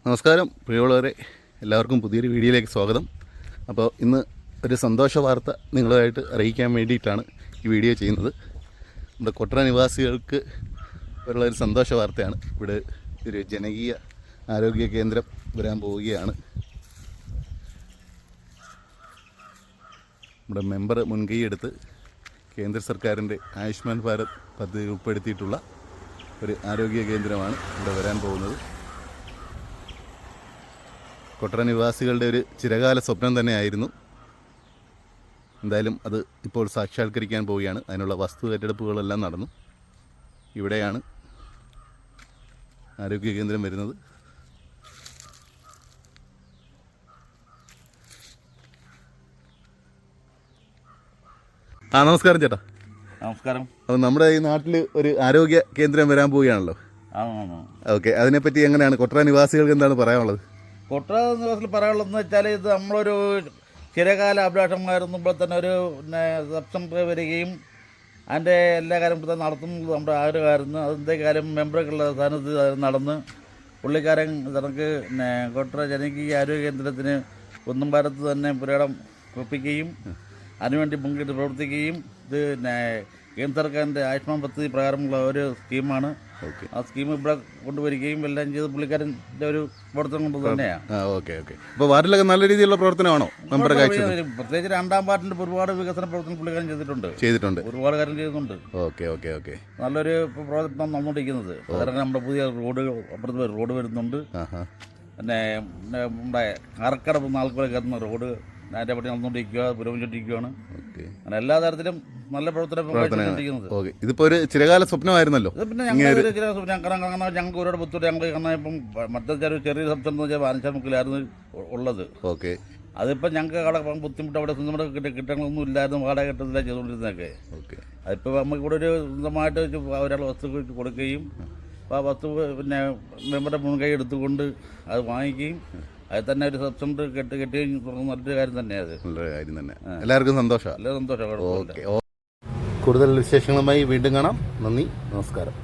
നമസ്കാരം പ്രിയമുള്ളവരെ, എല്ലാവർക്കും പുതിയൊരു വീഡിയോയിലേക്ക് സ്വാഗതം. അപ്പോൾ ഇന്ന് ഒരു സന്തോഷ വാർത്ത നിങ്ങളുമായിട്ട് അറിയിക്കാൻ വേണ്ടിയിട്ടാണ് ഈ വീഡിയോ ചെയ്യുന്നത്. നമ്മുടെ കൊട്ര നിവാസികൾക്ക് ഉള്ള ഒരു സന്തോഷ വാർത്തയാണ്. ഇവിടെ ഒരു ജനകീയ ആരോഗ്യ കേന്ദ്രം വരാൻ പോവുകയാണ്. നമ്മുടെ മെമ്പർ മുൻകൈയെടുത്ത് കേന്ദ്ര സർക്കാരിൻ്റെ ആയുഷ്മാൻ ഭാരത് പദ്ധതി ഉൾപ്പെടുത്തിയിട്ടുള്ള ഒരു ആരോഗ്യ കേന്ദ്രമാണ് ഇവിടെ വരാൻ പോകുന്നത്. കൊട്ര നിവാസികളുടെ ഒരു ചിരകാല സ്വപ്നം തന്നെയായിരുന്നു. എന്തായാലും അത് ഇപ്പോൾ സാക്ഷാത്കരിക്കാൻ പോവുകയാണ്. അതിനുള്ള വസ്തു ഏറ്റെടുപ്പുകളെല്ലാം നടന്നു. ഇവിടെയാണ് ആരോഗ്യ കേന്ദ്രം വരുന്നത്. നമസ്കാരം ചേട്ടാ. നമസ്കാരം. അപ്പോൾ നമ്മുടെ ഈ നാട്ടിൽ ഒരു ആരോഗ്യ കേന്ദ്രം വരാൻ പോവുകയാണല്ലോ. ഓക്കെ, അതിനെപ്പറ്റി എങ്ങനെയാണ് കൊട്ര നിവാസികൾക്ക് എന്താണ് പറയാനുള്ളത്? കൊട്ര നിവാസികൾ പറയാനുള്ളതെന്ന് വെച്ചാൽ, ഇത് നമ്മളൊരു ചിരകാല അഭിലാഷമായിരുന്നപ്പോൾ തന്നെ ഒരു സബ്സം വരികയും അതിൻ്റെ എല്ലാ കാര്യം നടത്തുന്നത് നമ്മുടെ ആഗ്രഹമായിരുന്നു. അതിൻ്റെ കാര്യം മെമ്പറുകളുടെ സ്ഥാനത്ത് നടന്ന് പുള്ളിക്കാരൻ തനക്ക് കൊട്ര ജനകീയ ആരോഗ്യ കേന്ദ്രത്തിന് കുന്നം ഭാരത്ത് തന്നെ പുരയിടം ഒപ്പിക്കുകയും അതിനുവേണ്ടി മുൻകിട്ട് പ്രവർത്തിക്കുകയും ഇത് കേന്ദ്ര സർക്കാരിൻ്റെ ആയുഷ്മാൻ പദ്ധതി പ്രകാരമുള്ള ഒരു സ്കീമാണ്. ആ സ്കീം ഇവിടെ കൊണ്ടുവരികയും എല്ലാം ചെയ്ത് പുള്ളിക്കാരൻ്റെ ഒരു പ്രവർത്തനം കൊണ്ട് തന്നെയാണ്. അപ്പോൾ വാർഡിലൊക്കെ നല്ല രീതിയിലുള്ള പ്രവർത്തനമാണോ? പ്രത്യേകിച്ച് രണ്ടാം വാർഡിൻ്റെ ഒരുപാട് വികസന പ്രവർത്തനം പുള്ളിക്കാരൻ ചെയ്തിട്ടുണ്ട്. ഒരുപാട് കാര്യം ചെയ്തിട്ടുണ്ട്. നല്ലൊരു പ്രവർത്തനം നടന്നുകൊണ്ടിരിക്കുന്നത്. കാരണം നമ്മുടെ പുതിയ അപ്പുറത്ത് റോഡ് വരുന്നുണ്ട്. പിന്നെ നമ്മുടെ ആർക്കട നാൽക്കുള്ള കയറുന്ന റോഡ് അതിൻ്റെ പറ്റി നടന്നുകൊണ്ടിരിക്കുക, പുരോഗമിച്ചുകൊണ്ടിരിക്കുകയാണ്. അങ്ങനെ എല്ലാ തരത്തിലും നല്ല പ്രവർത്തനം. ഇതിപ്പോ ഒരു ചിരകാല സ്വപ്നമായിരുന്നല്ലോ. പിന്നെ ഞങ്ങൾക്ക് ഒരുപാട് ബുദ്ധിമുട്ട്. ഞങ്ങൾ കാരണം ഇപ്പം മറ്റേ ചെറിയ സംസ്ഥാനം എന്ന് വെച്ചാൽ വാനിച്ചാമുക്കിലായിരുന്നു ഉള്ളത്. അതിപ്പോൾ ഞങ്ങൾക്ക് അവിടെ ബുദ്ധിമുട്ട്, അവിടെ സ്വന്തമായിട്ട് കിട്ടങ്ങളൊന്നും ഇല്ലായിരുന്നു. വാടക കിട്ടത്തില്ല ചെയ്തുകൊണ്ടിരുന്നതൊക്കെ. അതിപ്പോൾ നമുക്ക് ഇവിടെ ഒരു സ്വന്തമായിട്ട് ഒരാൾ വസ്തു കൊടുക്കുകയും ആ വസ്തു പിന്നെ മെമ്പറുടെ മുൻകൈ എടുത്തുകൊണ്ട് അത് വാങ്ങിക്കുകയും അത് തന്നെ ഒരു സബ്സിഡി കെട്ടുകയും നല്ലൊരു കാര്യം തന്നെയാണ്. നല്ലൊരു കാര്യം തന്നെ. എല്ലാവർക്കും സന്തോഷം. നല്ല സന്തോഷം. കൂടുതൽ വിശേഷങ്ങളുമായി വീണ്ടും കാണാം. നന്ദി, നമസ്കാരം.